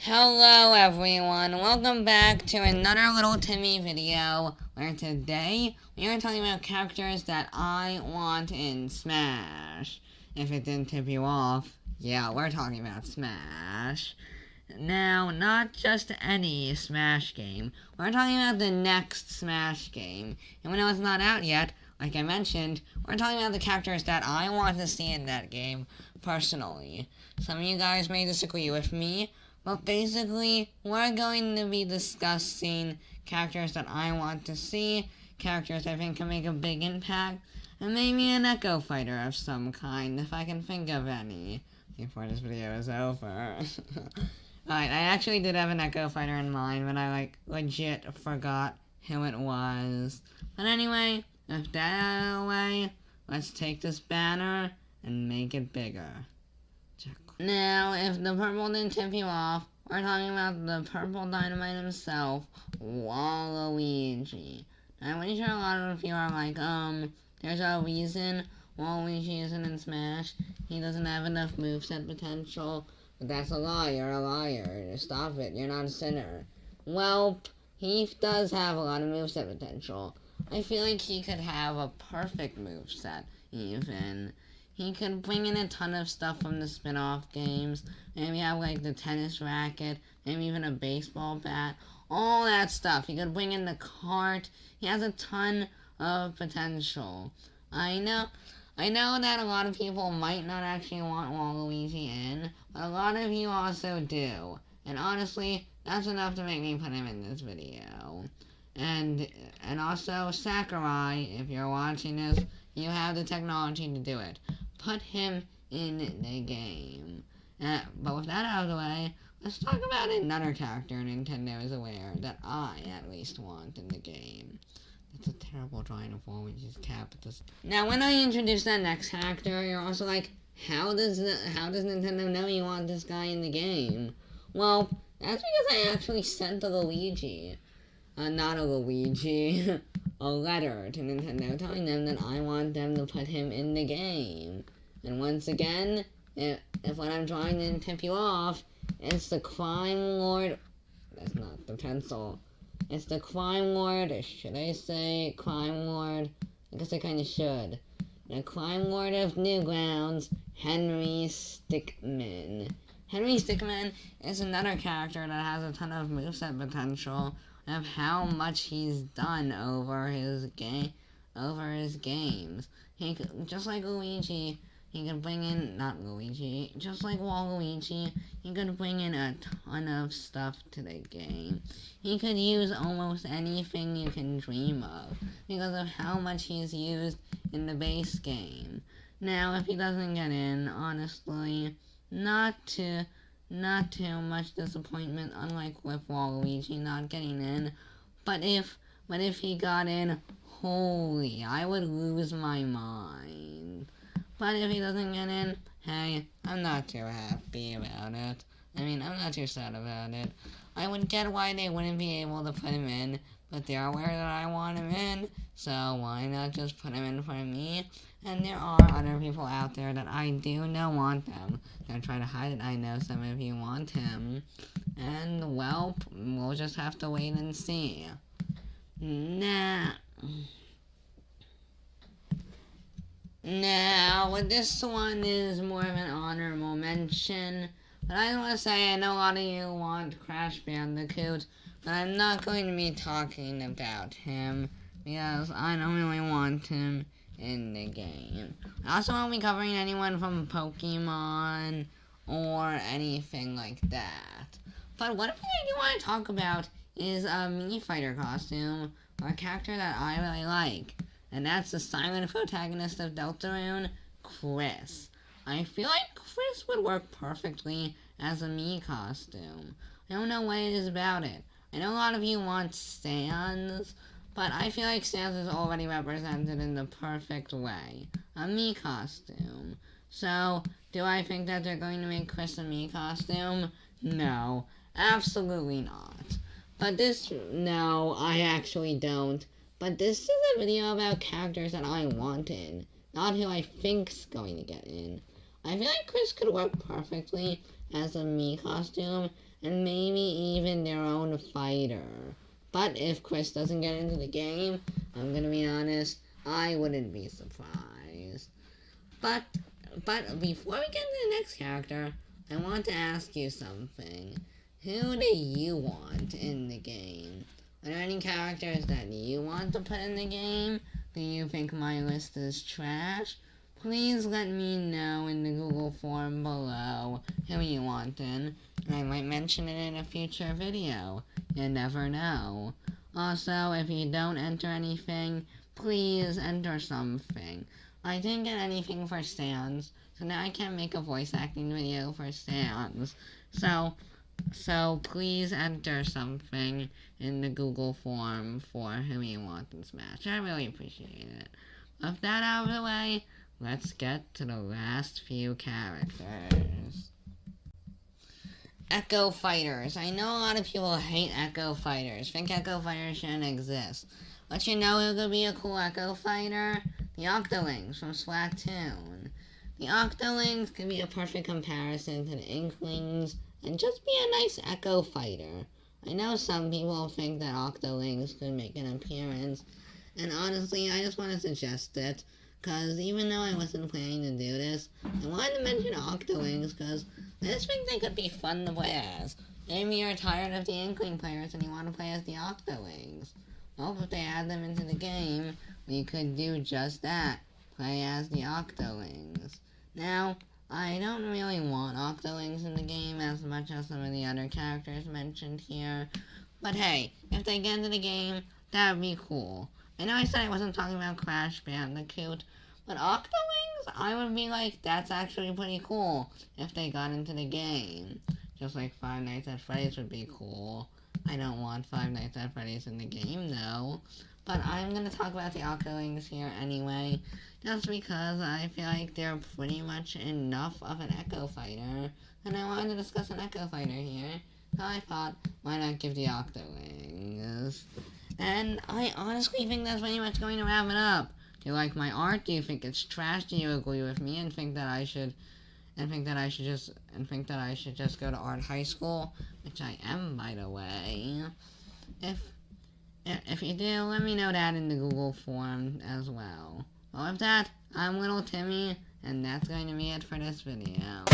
Hello everyone, welcome back to another little Timmy video, where today we are talking about characters that I want in Smash. If it didn't tip you off, yeah, we're talking about Smash. Now, not just any Smash game, we're talking about the next Smash game. And when it's not out yet, like I mentioned, we're talking about the characters that I want to see in that game, personally. Some of you guys may disagree with me, but basically, we're going to be discussing characters that I want to see, characters I think can make a big impact, and maybe an Echo Fighter of some kind, if I can think of any, before this video is over. Alright, I actually did have an Echo Fighter in mind, but I, legit forgot who it was. But anyway, with that out of the way, let's take this banner and make it bigger. Now, if the purple didn't tip you off, we're talking about the purple dynamite himself, Waluigi. I'm pretty sure a lot of you are like, there's a reason Waluigi isn't in Smash. He doesn't have enough moveset potential. But that's a lie, you're a liar. Stop it, you're not a sinner. Well, he does have a lot of moveset potential. I feel like he could have a perfect moveset, even. He could bring in a ton of stuff from the spin-off games. Maybe have the tennis racket, maybe even a baseball bat. All that stuff. He could bring in the cart. He has a ton of potential. I know that a lot of people might not actually want Waluigi in, but a lot of you also do. And honestly, that's enough to make me put him in this video. And also, Sakurai, if you're watching this, you have the technology to do it. Put him in the game. But with that out of the way, let's talk about another character Nintendo is aware that I, at least, want in the game. That's a terrible drawing of Waluigi's cap. Now, when I introduce that next character, you're also like, how does Nintendo know you want this guy in the game? Well, that's because I actually sent a Luigi. Not a Luigi. A letter to Nintendo telling them that I want them to put him in the game. And once again, if what I'm trying to tip you off, it's the crime lord. That's not the pencil. It's the crime lord. Should I say crime lord? I guess I kind of should. The crime lord of Newgrounds, henrystickmin. Henrystickmin is another character that has a ton of moveset potential, of how much he's done over his games. He could, just like Luigi, he could bring in, just like Waluigi, he could bring in a ton of stuff to the game. He could use almost anything you can dream of, because of how much he's used in the base game. Now, if he doesn't get in, honestly, not too much disappointment, unlike with Waluigi not getting in. But if he got in, holy, I would lose my mind. But if he doesn't get in, hey, I'm not too happy about it. I mean, I'm not too sad about it. I would get why they wouldn't be able to put him in, but they're aware that I want him in, so why not just put him in for me? And there are other people out there that I do know want them. Don't try to hide it, I know some of you want him. And, well, we'll just have to wait and see. Now, this one is more of an honorable mention. But I want to say, I know a lot of you want Crash Bandicoot, but I'm not going to be talking about him, because I don't really want him in the game. I also won't be covering anyone from Pokemon or anything like that. But one thing I do want to talk about is a Mii Fighter costume, or a character that I really like. And that's the silent protagonist of Deltarune, Chris. I feel like Chris would work perfectly as a Mii costume. I don't know what it is about it. I know a lot of you want Sans, but I feel like Sans is already represented in the perfect way. A Mii costume. So, do I think that they're going to make Chris a Mii costume? No, absolutely not. No, I actually don't. But this is a video about characters that I want in, not who I think's going to get in. I feel like Chris could work perfectly as a Mii costume, and maybe even their own fighter. But if Chris doesn't get into the game, I'm gonna be honest, I wouldn't be surprised. But before we get to the next character, I want to ask you something. Who do you want in the game? Are there any characters that you want to put in the game? Do you think my list is trash? Please let me know in the Google form below who you want in, and I might mention it in a future video. You never know. Also, if you don't enter anything, please enter something. I didn't get anything for Sans, so now I can't make a voice acting video for Sans. So please enter something in the Google form for who you want in Smash. I really appreciate it. With that out of the way, let's get to the last few characters. Echo Fighters. I know a lot of people hate Echo Fighters, think Echo Fighters shouldn't exist. But you know who could be a cool Echo Fighter? The Octolings from Splatoon. The Octolings could be a perfect comparison to the Inklings and just be a nice Echo Fighter. I know some people think that Octolings could make an appearance, and honestly, I just want to suggest it, because even though I wasn't planning to do this, I wanted to mention Octolings because I just think they could be fun to play as. Maybe you're tired of the Inkling players and you want to play as the Octolings. Well, if they add them into the game, we could do just that. Play as the Octolings. Now, I don't really want Octolings in the game as much as some of the other characters mentioned here. But hey, if they get into the game, that would be cool. I know I said I wasn't talking about Crash Bandicoot, but Octolings, I would be like, that's actually pretty cool if they got into the game. Just like Five Nights at Freddy's would be cool. I don't want Five Nights at Freddy's in the game, though. But I'm going to talk about the Octolings here anyway, just because I feel like they're pretty much enough of an Echo Fighter, and I wanted to discuss an Echo Fighter here, so I thought, why not give the Octolings? And I honestly think that's pretty much going to wrap it up. Do you like my art? Do you think it's trash? Do you agree with me and think that I should just go to art high school, which I am, by the way? If you do, let me know that in the Google form as well. Well, with that, I'm Little Timmy, and that's going to be it for this video.